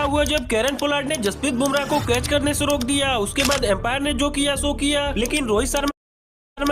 हुआ जब Kieron Pollard ने जसप्रीत बुमराह को कैच करने से रोक दिया। उसके बाद एम्पायर ने जो किया सो किया, लेकिन रोहित शर्मा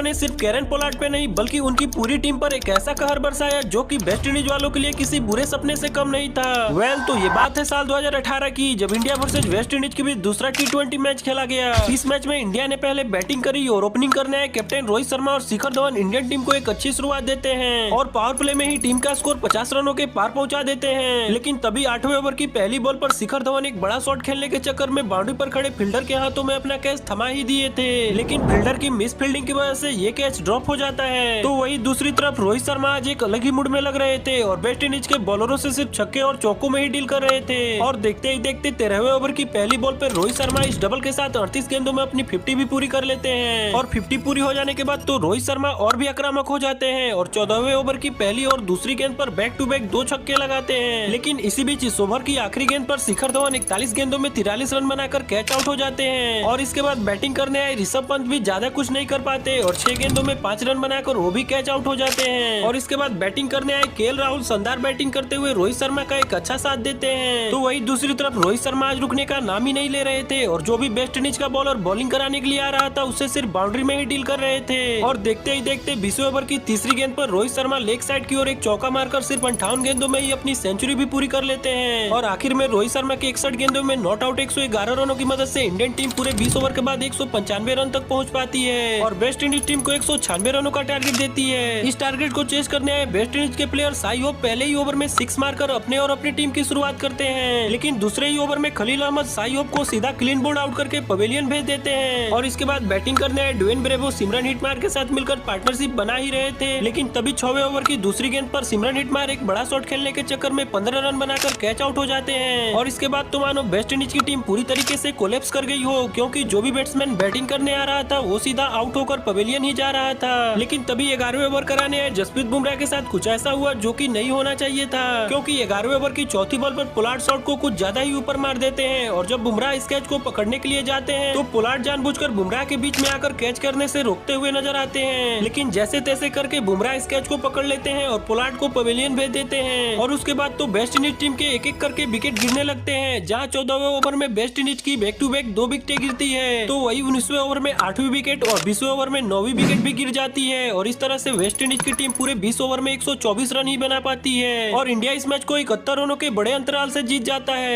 ने सिर्फ केरन पोलार्ड पे नहीं बल्कि उनकी पूरी टीम पर एक ऐसा कहर बरसाया जो कि वेस्ट इंडीज वालों के लिए किसी बुरे सपने से कम नहीं था। तो ये बात है साल 2018 की, जब इंडिया वर्सेज वेस्ट इंडीज के बीच दूसरा T20 मैच खेला गया। इस मैच में इंडिया ने पहले बैटिंग करी और ओपनिंग करने आए कैप्टन रोहित शर्मा और शिखर धवन इंडियन टीम को एक अच्छी शुरुआत देते हैं और पावर प्ले में ही टीम का स्कोर 50 रनों के पार पहुंचा देते हैं। लेकिन तभी 8वें ओवर की पहली बॉल पर शिखर धवन एक बड़ा शॉट खेलने के चक्कर में बाउंड्री पर खड़े फील्डर के हाथों में अपना कैच थमा ही दिए थे, लेकिन फील्डर की मिस फील्डिंग की वजह से ये कैच ड्रॉप हो जाता है। तो वही दूसरी तरफ रोहित शर्मा आज एक अलग ही मूड में लग रहे थे और वेस्ट इंडीज के बॉलरों से सिर्फ छक्के और चौकों में ही डील कर रहे थे। और देखते ही देखते 13वें ओवर की पहली बॉल पर रोहित शर्मा इस डबल के साथ 38 गेंदों में अपनी 50 भी पूरी कर लेते हैं और 50 पूरी हो जाने के बाद तो रोहित शर्मा और भी आक्रामक हो जाते हैं और 14वें ओवर की पहली और दूसरी गेंद पर बैक टू बैक 2 छक्के लगाते हैं। लेकिन इसी बीच इस ओवर की आखिरी गेंद पर शिखर धवन 41 गेंदों में 43 रन बनाकर कैच आउट हो जाते हैं और इसके बाद बैटिंग करने आए ऋषभ पंत भी ज्यादा कुछ नहीं कर पाते और 6 गेंदों में 5 रन बनाकर वो भी कैच आउट हो जाते हैं। और इसके बाद बैटिंग करने आए केएल राहुल शानदार बैटिंग करते हुए रोहित शर्मा का एक अच्छा साथ देते हैं। तो वही दूसरी तरफ रोहित शर्मा आज रुकने का नाम ही नहीं ले रहे थे और जो भी वेस्ट इंडीज का बॉलर बॉलिंग कराने के लिए आ रहा था उससे सिर्फ बाउंड्री में ही डील कर रहे थे। और देखते ही देखते 20वें ओवर की तीसरी गेंद पर रोहित शर्मा लेग साइड की ओर एक चौका मारकर सिर्फ 58 गेंदों में ही अपनी सेंचुरी भी पूरी कर लेते हैं। और आखिर में रोहित शर्मा के 61 गेंदों में नॉट आउट 111 रनों की मदद से इंडियन टीम पूरे 20 ओवर के बाद 195 रन तक पहुंच पाती है और वेस्ट इंडीज टीम को 196 रनों का टारगेट देती है। इस टारगेट को चेस करने आए वेस्ट इंडीज के प्लेयर साई होप पहले ही ओवर में 6 मारकर अपने और अपनी टीम की शुरुआत करते हैं, लेकिन दूसरे ही ओवर में खलील अहमद साई होप को सीधा क्लीन बोल्ड आउट करके पवेलियन भेज देते हैं। और इसके बाद बैटिंग करने आए ड्वेन ब्रेवो सिमरन हिटमायर के साथ मिलकर पार्टनरशिप बना ही रहे थे, लेकिन तभी 6वें ओवर की दूसरी गेंद पर सिमरन हिटमायर एक बड़ा शॉट खेलने के चक्कर में 15 रन बनाकर कैच आउट हो जाते हैं। और इसके बाद तो मानो वेस्ट इंडीज की टीम पूरी तरीके से कोलैप्स कर गई हो, क्योंकि जो भी बैट्समैन बैटिंग करने आ रहा था वो सीधा आउट होकर पवेलियन ही जा रहा था। लेकिन तभी 11वें ओवर कराने आए जसप्रीत बुमराह के साथ कुछ ऐसा हुआ जो कि नहीं होना चाहिए था, क्योंकि 11वें ओवर की चौथी बॉल पर पोलार्ड शॉट को कुछ ज्यादा ही ऊपर मार देते हैं और जब बुमराह इस कैच को पकड़ने के लिए जाते हैं तो पोलार्ड जानबूझकर बुमराह के बीच में आकर कैच करने से रोकते हुए नजर आते हैं। लेकिन जैसे तैसे करके बुमराह इस कैच को पकड़ लेते हैं और पोलार्ड को पवेलियन भेज देते हैं और उसके बाद तो वेस्ट इंडीज टीम के एक एक करके विकेट गिरने लगते हैं, जहां 14वें ओवर में वेस्ट इंडीज की बैक टू बैक 2 विकेटें गिरती है। तो वही 19वें ओवर में 8वीं विकेट और 20वें ओवर में 9वीं विकेट भी गिर जाती है और इस तरह से वेस्ट इंडीज की टीम पूरे 20 ओवर में 124 रन ही बना पाती है और इंडिया इस मैच को 71 रनों के बड़े अंतराल से जीत जाता है।